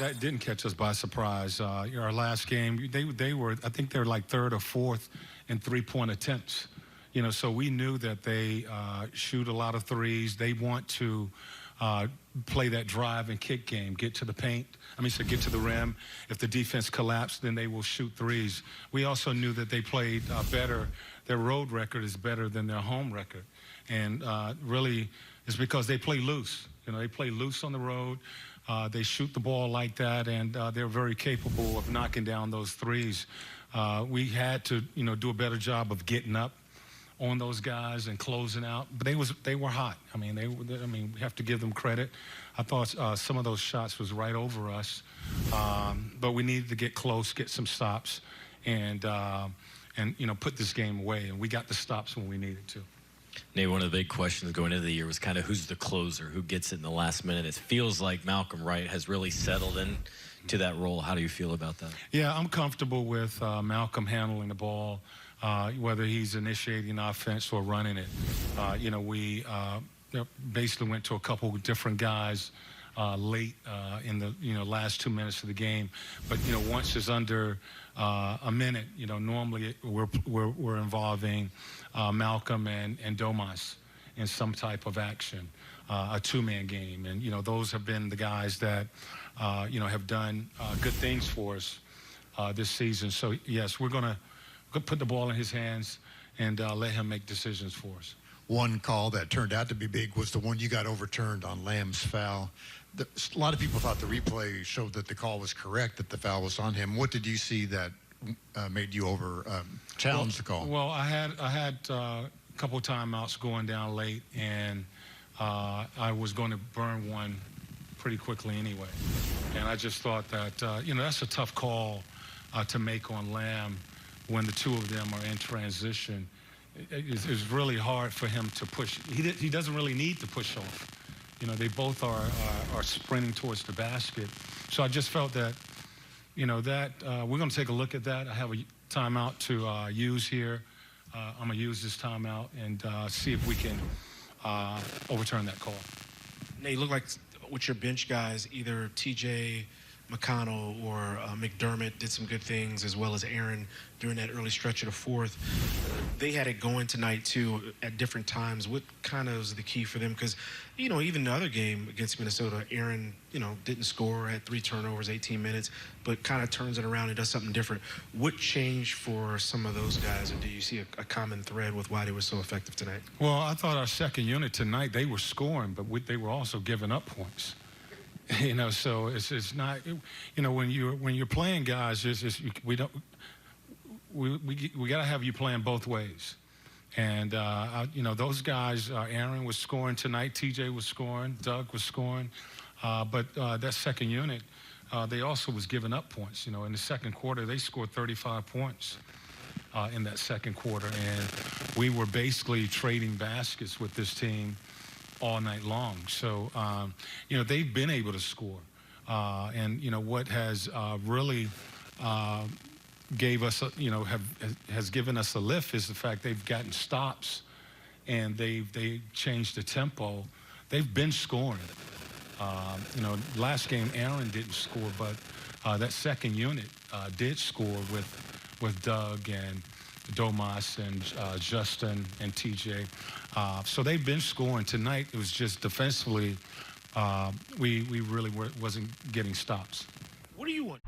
that didn't catch us by surprise. Our last game, they were, I think they're like third or fourth in three-point attempts. So we knew that they shoot a lot of threes. They want to play that drive and kick game, get to the paint. Get to the rim. If the defense collapsed, then they will shoot threes. We also knew that they played better. Their road record is better than their home record. And really, it's because they play loose. They play loose on the road. They shoot the ball like that, and they're very capable of knocking down those threes. We had to, do a better job of getting up on those guys and closing out. But they were hot. We have to give them credit. I thought some of those shots was right over us, but we needed to get close, get some stops, and put this game away. And we got the stops when we needed to. Nate, one of the big questions going into the year was kind of who's the closer, who gets it in the last minute. It feels like Malcolm Wright has really settled in to that role. How do you feel about that? Yeah, I'm comfortable with Malcolm handling the ball, whether he's initiating offense or running it. We basically went to a couple of different guys late in the last 2 minutes of the game. But once it's under a minute, normally we're involving Malcolm and Domas in some type of action, a two-man game. And those have been the guys that have done good things for us this season. So yes, we're gonna put the ball in his hands and let him make decisions for us. One call that turned out to be big was the one you got overturned on Lamb's foul. A lot of people thought the replay showed that the call was correct, that the foul was on him. What did you see that made you challenge the call? Well, I had a couple of timeouts going down late, and I was going to burn one pretty quickly anyway. And I just thought that, that's a tough call to make on Lamb when the two of them are in transition. It's really hard for him to push. He doesn't really need to push off. They both are sprinting towards the basket. So I just felt that, we're going to take a look at that. I have a timeout to use here. I'm going to use this timeout and see if we can overturn that call. Now, you look like with your bench guys, either TJ, McConnell, or McDermott did some good things, as well as Aaron during that early stretch of the fourth. They had it going tonight, too, at different times. What kind of was the key for them? Because, even the other game against Minnesota, Aaron, didn't score, had 3 turnovers, 18 minutes, but kind of turns it around and does something different. What changed for some of those guys, and do you see a common thread with why they were so effective tonight? Well, I thought our second unit tonight, they were scoring, but they were also giving up points. So it's not, when you're playing guys, we got to have you playing both ways. And, those guys, Aaron was scoring tonight, TJ was scoring, Doug was scoring. But that second unit, they also was giving up points. In the second quarter, they scored 35 points in that second quarter. And we were basically trading baskets with this team all night long. So, they've been able to score. And, what has really gave us, has given us a lift is the fact they've gotten stops and they changed the tempo. They've been scoring. Last game Aaron didn't score, but that second unit did score with Doug and Domas and Justin and TJ. So they've been scoring. Tonight it was just defensively we really wasn't getting stops. What do you want?